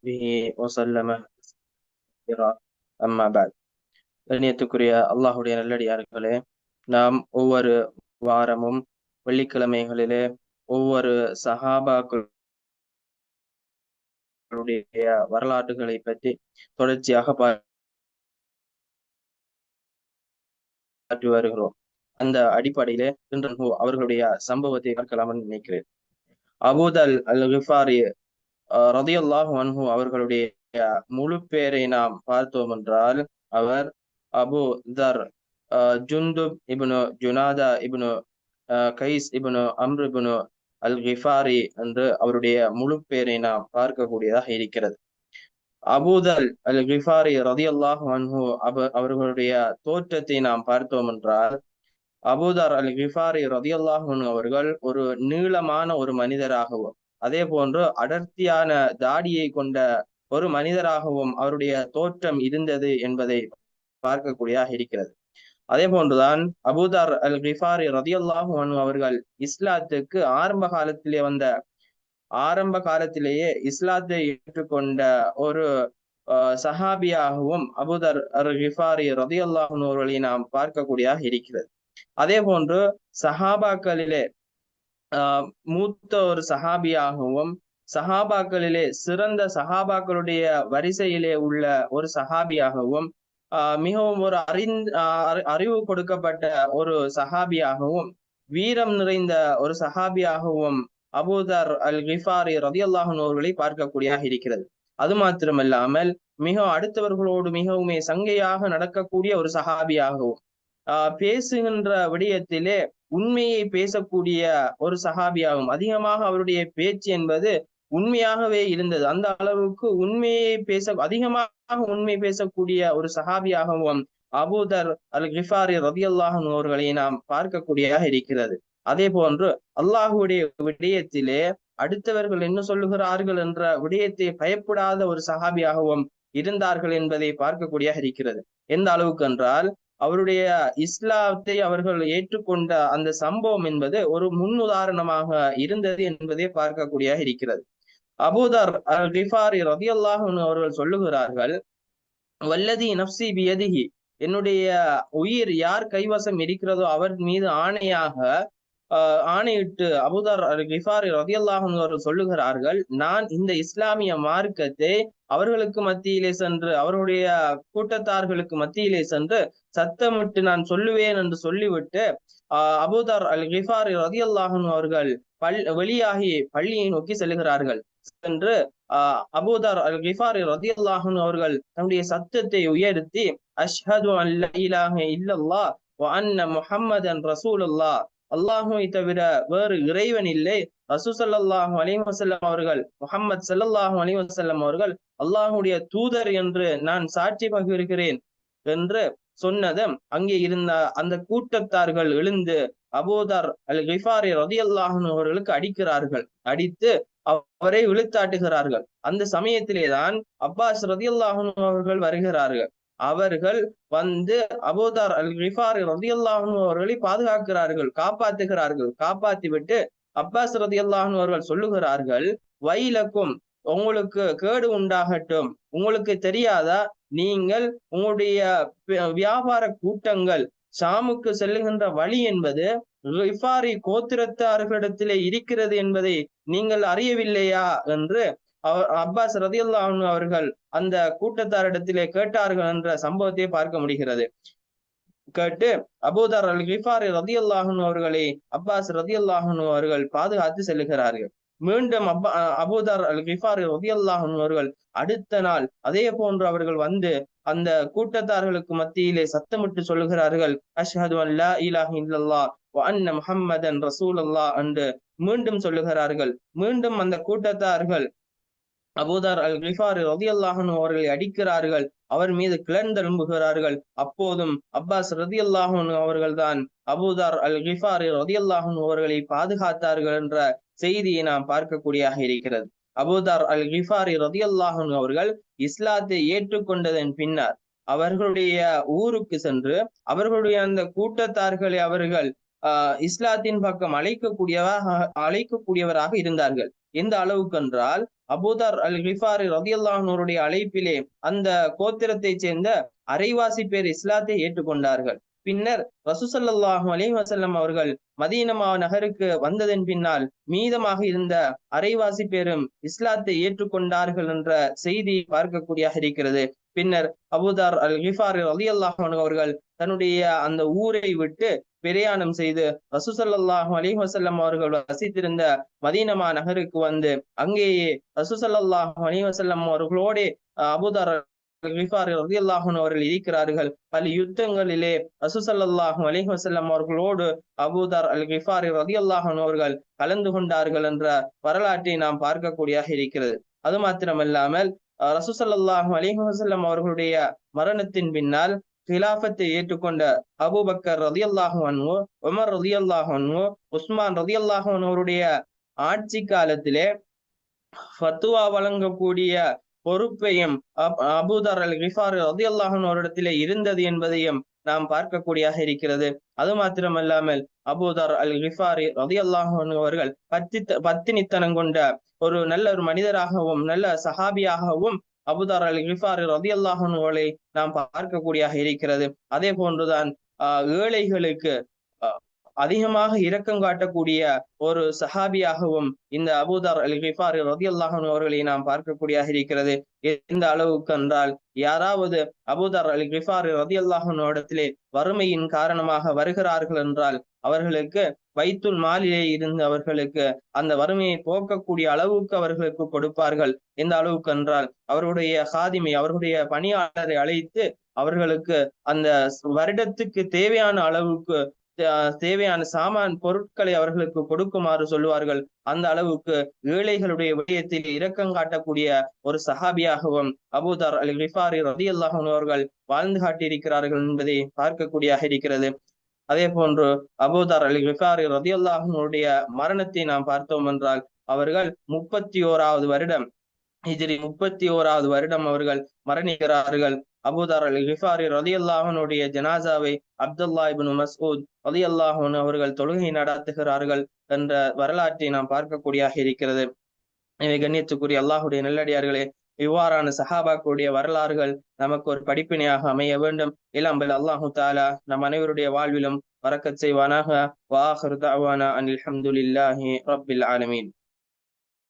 وسلم كثيرا. أما بعد. கண்ணியத்துக்குரிய அல்லாஹுடைய நல்லடியார்களே, நாம் ஒவ்வொரு வாரமும் வெள்ளிக்கிழமைகளிலே ஒவ்வொரு சஹாபாக்களுடைய வரலாற்றுகளை பற்றி தொடர்ச்சியாக பார்த்து வருகிறோம். அந்த அடிப்படையிலே இன்று அவர்களுடைய சம்பவத்தை பார்க்கலாம் நினைக்கிறேன். அபூதர் அல் கிஃபாரி ரதியல்லாஹு அன்ஹு அவர்களுடைய முழு பேரை நாம் பார்த்தோம் என்றால், அவர் அபு தர் ஜுந்துப் இப்னு ஜுனாதா இப்னு கைஸ் இப்னு அம்ர் இப்னு அல் கிஃபாரி என்று அவருடைய முழு பேரை நாம் பார்க்கக்கூடியதாக இருக்கிறது. அபூதர் அல் கிஃபாரி ரதியல்லாஹு அன்ஹு அவர்களுடைய தோற்றத்தை நாம் பார்த்தோம் என்றால், அபூதர் அல் கிஃபாரி ரதியல்லாஹு அன்ஹு அவர்கள் ஒரு நீளமான ஒரு மனிதராகவும், அதே போன்று அடர்த்தியான தாடியை கொண்ட ஒரு மனிதராகவும் அவருடைய தோற்றம் இருந்தது என்பதை பார்க்கக்கூடியதாக இருக்கிறது. அதே போன்றுதான் அபூதர் அல் கிஃபாரி ரதியல்லாஹு அன்ஹு அவர்கள் இஸ்லாத்துக்கு ஆரம்ப காலத்திலேயே இஸ்லாத்தை ஏற்றுக்கொண்ட ஒரு சஹாபியாகவும் அபூதர் அல் கிஃபாரி ரதியல்லாஹு அன்ஹு அவர்களை நாம் பார்க்கக்கூடியதாக இருக்கிறது. அதே போன்று சஹாபாக்களிலே மூத்த ஒரு சஹாபியாகவும், சஹாபாக்களிலே சிறந்த சஹாபாக்களுடைய வரிசையிலே உள்ள ஒரு சஹாபியாகவும், மிகவும் ஒரு அறிவு கொடுக்கப்பட்ட ஒரு சஹாபியாகவும், வீரம் நிறைந்த ஒரு சஹாபியாகவும் அபூதர் அல் கிஃபாரி ரதியல்லாஹு அன்ஹு அவர்களை பார்க்கக்கூடியதாக இருக்கிறது. அது மாத்திரமல்லாமல் அடுத்தவர்களோடு மிகவும் சங்கையாக நடக்கக்கூடிய ஒரு சஹாபியாகவும், பேசுகின்ற விடயத்திலே உண்மையை பேசக்கூடிய ஒரு சஹாபியாகவும், அதிகமாக அவருடைய பேச்சு என்பது உண்மையாகவே இருந்தது. அந்த அளவுக்கு அதிகமாக உண்மை பேசக்கூடிய ஒரு சஹாபியாகவும் அபூதர் அல் கிஃபாரி ரதியல்லாஹு அன்ஹு அவர்களை நாம் பார்க்கக்கூடியதாக இருக்கிறது. அதே போன்று அல்லாஹுடைய விடயத்திலே அடுத்தவர்கள் என்ன சொல்லுகிறார்கள் என்ற விடயத்தை பயப்படாத ஒரு சஹாபியாகவும் இருந்தார்கள் என்பதை பார்க்கக்கூடியதாக இருக்கிறது. எந்த அளவுக்கு என்றால், அவருடைய இஸ்லாத்தை அவர்கள் ஏற்றுக்கொண்ட அந்த சம்பவம் என்பது ஒரு முன்னுதாரணமாக இருந்தது என்பதை பார்க்கக்கூடியதாக இருக்கிறது. அபூதர் அல் கிஃபாரி ரதியல்லாஹு அன்ஹு அவர்கள் சொல்லுகிறார்கள், வல்லதி நஃப்சி பியதிஹி, என்னுடைய உயிர் யார் கைவசம் இருக்கிறதோ அவர் மீது ஆணையிட்டு அபூதர் அல் கிஃபாரி ரதியல்லாஹு அன்ஹு அவர்கள் சொல்லுகிறார்கள், நான் இந்த இஸ்லாமிய மார்க்கத்தை அவர்களுக்கு மத்தியிலே சென்று, அவர்களுடைய கூட்டத்தார்களுக்கு மத்தியிலே சென்று சத்தமிட்டு நான் சொல்லுவேன் என்று சொல்லிவிட்டு அபூதர் அல் கிஃபாரி ரதியல்லாஹு அன்ஹு அவர்கள் வெளியாகி பள்ளியை நோக்கி செல்லுகிறார்கள். சென்று அபூதர் அல் கிஃபாரி ரதியல்லாஹு அன்ஹு அவர்கள் தன்னுடைய சத்தத்தை உயர்த்தி, அஷ்ஹது அன் லா இலாஹ இல்லல்லாஹ் வ அன்ன முஹம்மதன் ரசூலுல்லாஹ், அல்லாஹுவை தவிர வேறு இறைவன் இல்லை, ரசூல் ஸல்லல்லாஹு அலைஹி வஸல்லம் அவர்கள், முஹம்மது ஸல்லல்லாஹு அலைஹி வஸல்லம் அவர்கள் அல்லாஹுடைய தூதர் என்று நான் சாட்சி பகிர்கிறேன் என்று சொன்னதும் அங்கே இருந்த அந்த கூட்டத்தார்கள் எழுந்து அபூதர் அல் கிஃபாரி ரதியல்லாஹு அன்ஹு அவர்களுக்கு அடிக்கிறார்கள். அடித்து அவரை இழுத்தாட்டுகிறார்கள். அந்த சமயத்திலேதான் அப்பாஸ் ரதியல்லாஹு அன்ஹு அவர்கள் வருகிறார்கள். அவர்கள் வந்து அபூதர் அல் கிஃபாரி ரதியல்லாஹு அன்ஹு அவர்களை பாதுகாக்கிறார்கள், காப்பாற்றுகிறார்கள். காப்பாற்றி விட்டு அப்பாஸ் ரதியல்லாஹு அன்ஹு அவர்கள் சொல்லுகிறார்கள், வைலக்கும், உங்களுக்கு கேடு உண்டாகட்டும், உங்களுக்கு தெரியாதா, நீங்கள் உங்களுடைய வியாபார கூட்டங்கள் ஷாமுக்கு செல்லுகின்ற வழி என்பது கிஃபாரி கோத்திரத்தார்களிடத்திலே இருக்கிறது என்பதை நீங்கள் அறியவில்லையா என்று அப்பாஸ் ரதியல்லாஹு அன்ஹு அவர்கள் அந்த கூட்டத்தாரிடத்திலே கேட்டார்கள் என்ற சம்பவத்தை பார்க்க முடிகிறது. கேட்டு அபூதர் அல் கிஃபாரி ரதியல்லாஹு அன்ஹு அவர்களை அப்பாஸ் ரதியல்லாஹு அன்ஹு அவர்கள் பாதுகாத்து செல்லுகிறார்கள். மீண்டும் அபூதர் அல் கிஃபாரி ரதியல்லாஹு அன்ஹு அவர்கள் அடுத்த நாள் அதே போன்று அவர்கள் வந்து அந்த கூட்டத்தார்களுக்கு மத்தியிலே சத்தமிட்டு சொல்லுகிறார்கள், அஷ்ஹது அன் லா இலாஹ இல்லல்லாஹ் வ அன்ன முஹம்மதன் ரசூலுல்லாஹ் என்று மீண்டும் சொல்லுகிறார்கள். மீண்டும் அந்த கூட்டத்தார்கள் அபூதர் அல் கிஃபாரி ரதியல்லாஹு அன்ஹு அவர்களை அடிக்கிறார்கள், அவர் மீது கிளர்ந்தெழும்புகிறார்கள். அப்போதும் அப்பாஸ் ரதியல்லாஹு அன்ஹு அவர்கள் தான் அபூதர் அல் கிஃபாரி ரதியல்லாஹு அன்ஹு அவர்களை பாதுகாத்தார்கள் என்ற செய்தியை நாம் பார்க்கக்கூடியதாக இருக்கிறது. அபூதர் அல் கிஃபாரி ரதியல்லாஹு அன்ஹு அவர்கள் இஸ்லாத்தை ஏற்றுக்கொண்டதன் பின்னர் அவர்களுடைய ஊருக்கு சென்று அவர்களுடைய அந்த கூட்டத்தார்களை அவர்கள் இஸ்லாத்தின் பக்கம் அழைக்கக்கூடியவராக இருந்தார்கள். எந்த அளவுக்கு என்றால் அபூதர் அல் கிஃபாரி ரலியல்லாஹு அன்ஹுடைய அழைப்பிலே அந்த கோத்திரத்தை சேர்ந்த அரைவாசி பேர் இஸ்லாத்தை ஏற்றுக்கொண்டார்கள். பின்னர் ரசூலுல்லாஹி அலைஹி வஸல்லம் அவர்கள் மதீனா நகருக்கு வந்ததன் பின்னால் மீதமாக இருந்த அரைவாசி பேரும் இஸ்லாத்தை ஏற்றுக்கொண்டார்கள் என்ற செய்தி பார்க்கக்கூடியதாக இருக்கிறது. பின்னர் அபூதர் அல் கிஃபாரி ரலியல்லாஹு அன்ஹு அவர்கள் தன்னுடைய அந்த ஊரை விட்டு பிரயாணம் செய்து ரசூலுல்லாஹி அலைஹி வஸல்லம் அவர்கள் வசித்திருந்த மதீனா நகருக்கு வந்து அங்கேயே ரசூலுல்லாஹி அலைஹி வஸல்லம் அவர்களோடு அபூதர் கிஃபாரி ரலியல்லாஹு அன்ஹு அவர்கள் இருக்கிறார்கள். பல யுத்தங்களிலே ரசூலுல்லாஹி அலைஹி வஸல்லம் அவர்களோடு அபூதர் அல் கிஃபாரி ரலியல்லாஹு அன்ஹு அவர்கள் கலந்து கொண்டார்கள் என்ற வரலாற்றை நாம் பார்க்கக்கூடியதாக இருக்கிறது. அது மாத்திரமல்லாமல் ரசூலுல்லாஹி அலைஹி வஸல்லம் அவர்களுடைய மரணத்தின் பின்னால் கிலாஃபத்தை ஏற்றுக்கொண்ட அபூபக்கர் ரலியல்லாஹு அன்ஹு, உமர் ரலியல்லாஹு அன்ஹு, உஸ்மான் ரலியல்லாஹு அன்ஹு அவருடைய ஆட்சி காலத்திலே ஃபத்வா வழங்கக்கூடிய பொறுப்பையும் அபூதர் அல் கிஃபாரி ரலியல்லாஹு அன்ஹு அவரிடத்திலே இருந்தது என்பதையும் நாம் பார்க்கக்கூடியதாக இருக்கிறது. அது மாத்திரமல்லாமல் அபூதர் அல் கிஃபாரி ரலியல்லாஹு அன்ஹு அவர்கள் பத்தினித்தனம் கொண்ட ஒரு நல்ல ஒரு மனிதராகவும் நல்ல சஹாபியாகவும் அபூதர் அல் கிஃபாரி ரலியல்லாஹு அன்ஹு அவர்களை நாம் பார்க்கக்கூடியதாக இருக்கிறது. அதே போன்றுதான் ஏழைகளுக்கு அதிகமாக இரக்கம் காட்டக்கூடிய ஒரு சஹாபியாகவும் இந்த அபூதர் அல் கிஃபாரி ரலியல்லாஹு அன்ஹு அவர்களை நாம் பார்க்கக்கூடியதாக இருக்கிறது. எந்த அளவுக்கு என்றால் யாராவது அபூதர் அல் கிஃபாரி ரலியல்லாஹு அன்ஹு இடத்திலே வறுமையின் காரணமாக வருகிறார்கள் என்றால் அவர்களுக்கு பைத்துல் மாலிலே இருந்து அவர்களுக்கு அந்த வறுமையை போக்கக்கூடிய அளவுக்கு அவர்களுக்கு கொடுப்பார்கள். எந்த அளவுக்கு என்றால் அவர்களுடைய ஹாதிமை அவர்களுடைய பணியாளரை அழைத்து அவர்களுக்கு அந்த வருடத்துக்கு தேவையான அளவுக்கு தேவையான சாமான் பொருட்களை அவர்களுக்கு கொடுக்குமாறு சொல்லுவார்கள். அந்த அளவுக்கு ஏழைகளுடைய விடயத்தில் இரக்கம் காட்டக்கூடிய ஒரு சஹாபியாகவும் அபூதர் அல் கிஃபாரி ரலியல்லாஹு அன்ஹு அவர்கள் வாழ்ந்து காட்டியிருக்கிறார்கள் என்பதை பார்க்கக்கூடியதாக இருக்கிறது. அதே போன்று அபூதர் அல் கிஃபாரி ரலியல்லாஹு அன்ஹுடைய மரணத்தை நாம் பார்த்தோம் என்றால் அவர்கள் 31வது வருடம் ஹிஜ்ரி 31வது வருடம் அவர்கள் மரணிக்கிறார்கள். அபூதர் அல் கிஃபாரி ரலியல்லாஹு அன்ஹுடைய ஜனாசாவை அப்துல்லா இப்னு மஸ்ஊத் ரலியல்லாஹு அன்ஹு அவர்கள் தொழுகை நடத்துகிறார்கள் என்ற வரலாற்றை நாம் பார்க்கக்கூடியதாக இருக்கிறது. எனவே கண்ணியத்துக்குரிய அல்லாஹுடைய நல்லடியார்களே, இவ்வாறான சஹாபாக்களுடைய வரலாறுகள் நமக்கு ஒரு படிப்பினையாக அமைய வேண்டும். இல்லாமல் அல்லாஹு தஆலா நம் அனைவருடைய வாழ்விலும் பரக்கத் செய்வானாக. வ ஆகிரு தஅவானா அனில் ஹம்துலில்லாஹி ரப்பில் ஆலமீன்.